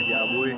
Aja boy.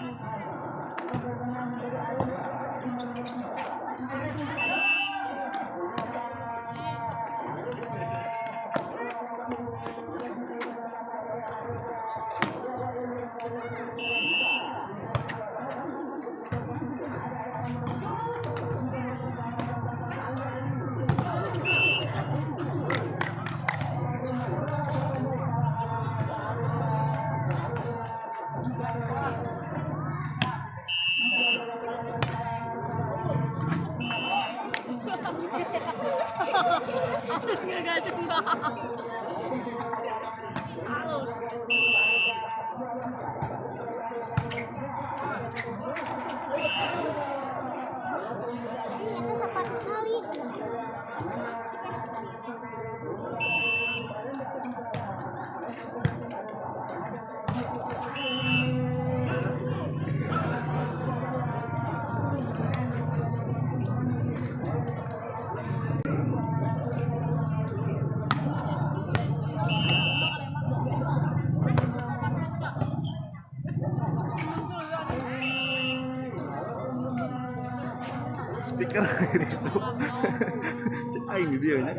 Speaker itu cek aing dia nya.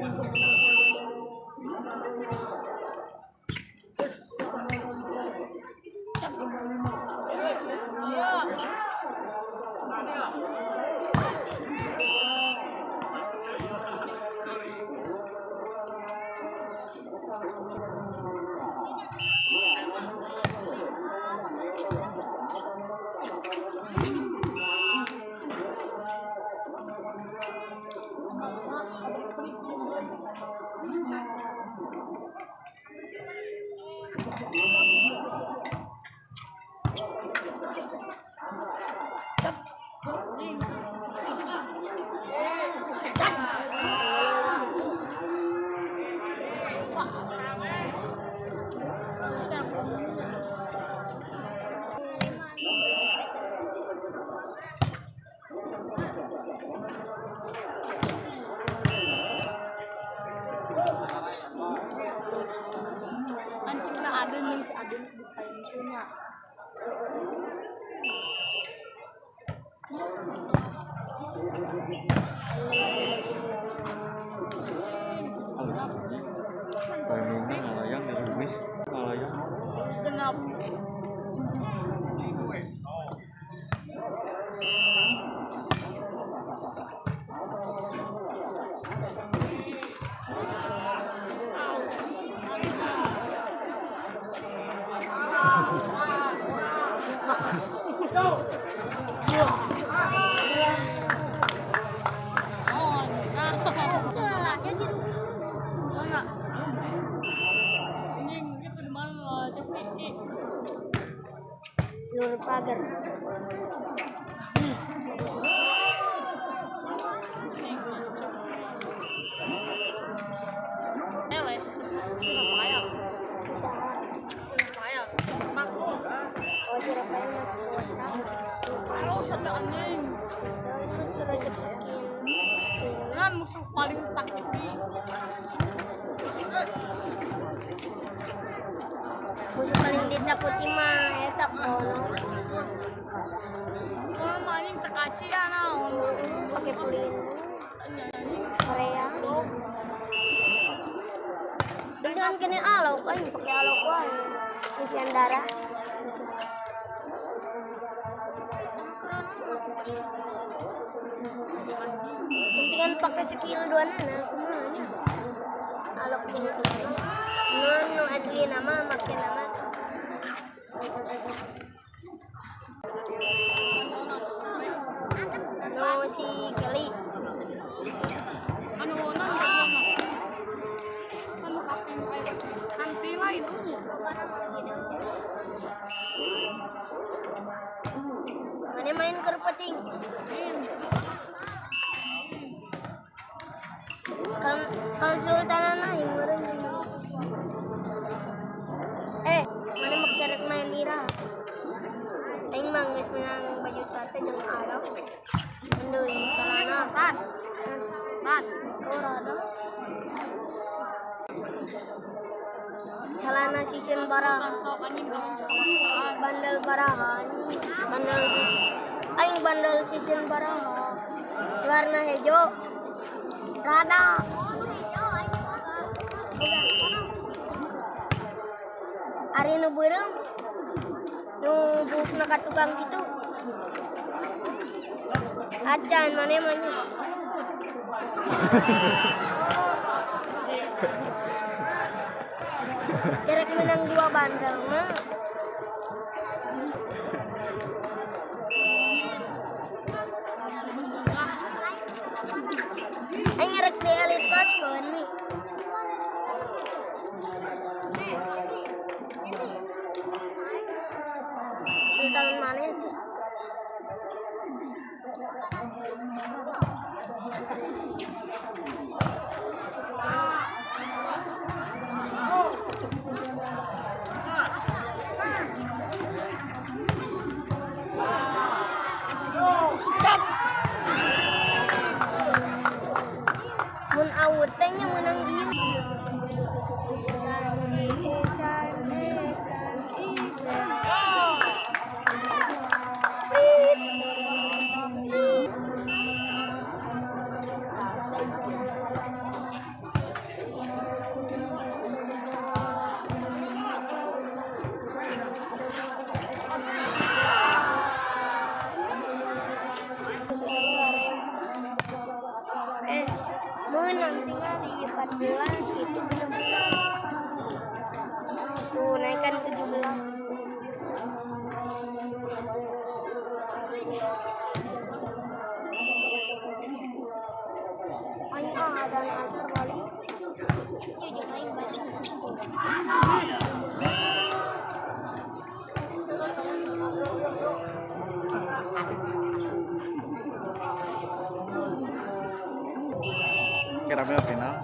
Ancingna ada nih si Aden bukain punya. Timingnya ngalayang di Indonesia, ngalayang. Genap. Luar pagar. Dengan musuh paling tak cepi. Musuh paling ditakuti mah eta kono. Kalau maling tekaci ya naon. Pakai pulin Korea. Benda kan kini alau kan pakai alau kuah isian darah. Pentingan pakai skill dua nana kemana? Alau kini nu asli nama makin nama. No si Kelly. Anu kaping nanti lah itu. Mana main kerpeting? Kalau sultanan yang meren. Mana makerek main lira? Aing mah geus menang baju tata jeung alau. Endeuy celana. Rat. Rada. Celana season baraha. Bandel baraha. Bandel aing bandel season baraha. Warna hijau. Rada. Ari nu beureum. Nu buukna ka tukang kitu. Acan mana manya. Kerek menang 2 bandel mah. Aing ngerek di elite class kan nih. Sultan mana itu? Mun awut teh nya menang dieu. Menang tinggal di 14 itu benar-benar. Tuh naikkan 17. Aing ada asar kali. Jujur aing balik. Kira final.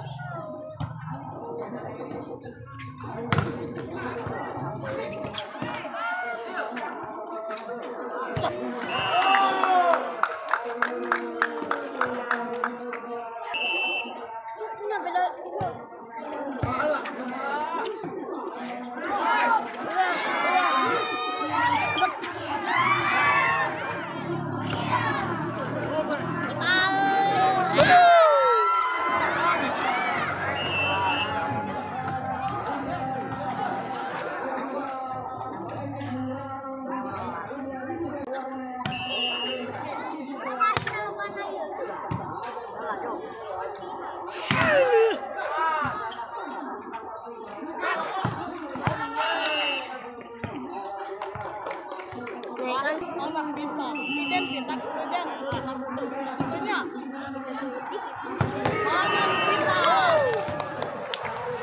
Orang diva, dan kita kemudian kita butuh sebenarnya.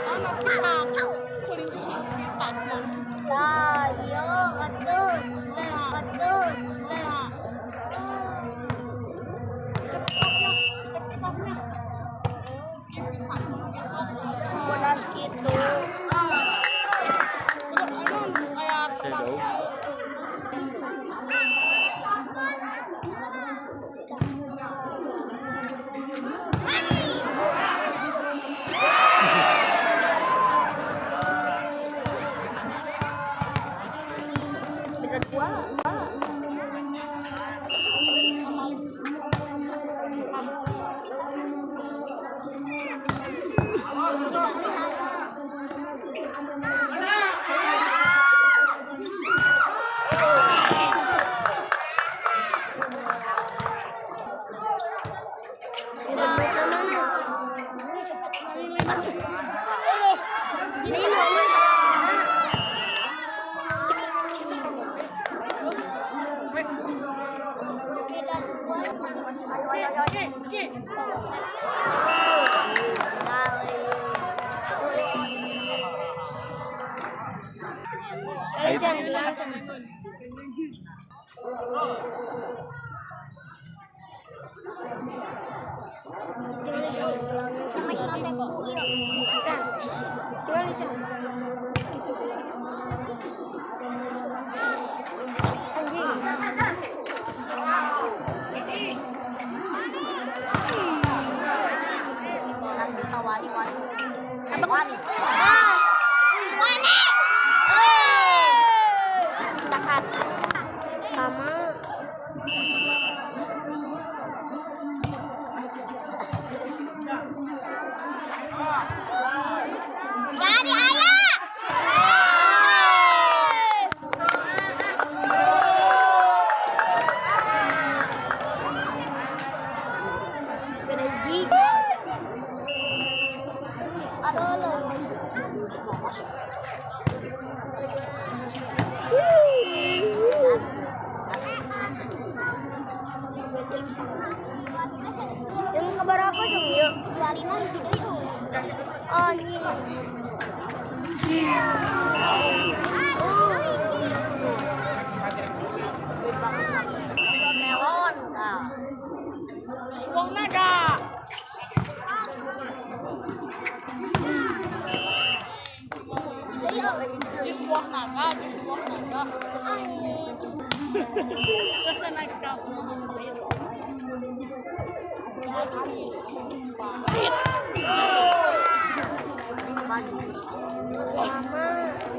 Anak kita, kulit itu kita. Lah, yo, betul, betul. Bodas gitu. Shadow. Ini momen sama jadi ayah bereji yang kabar aku sih yuk 25 gitu yuk oh ini melawan suang naga di sebuah naga rasa naik kamu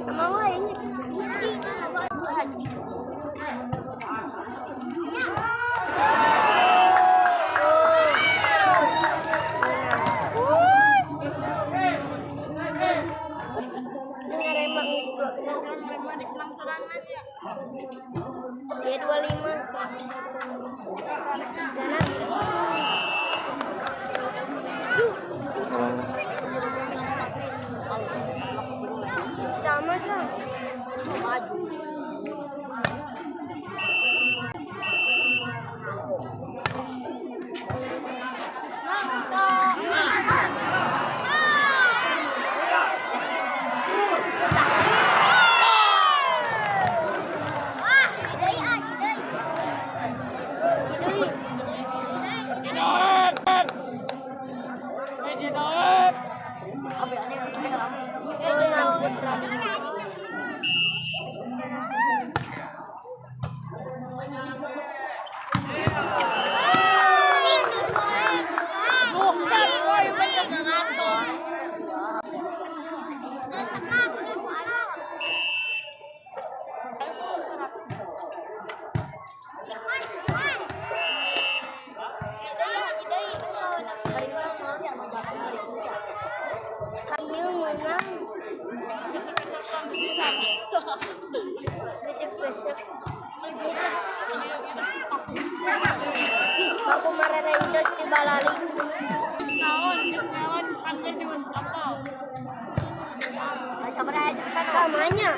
sama lainnya dia 25 dan sama maju Kamil menang gesek-gesek aku marah jos di balali Gisnawan angker di mas kapal samanya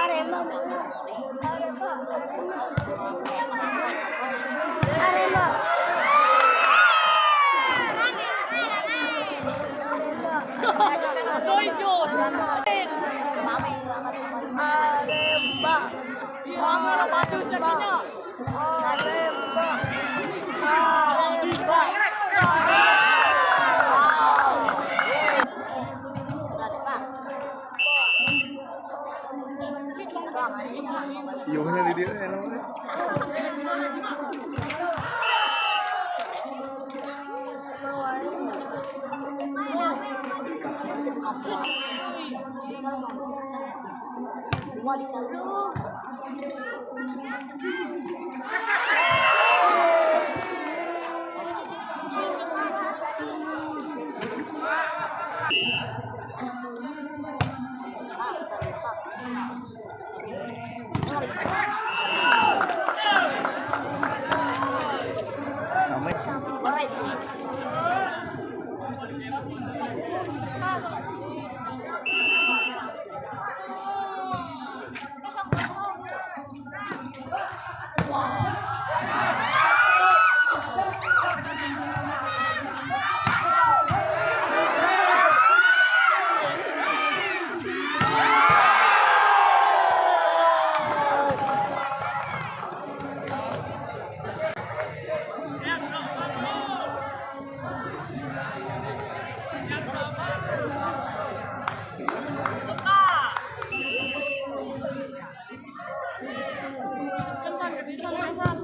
aremba Iuhnya di dia enak banget. Kan kan bisa mesan.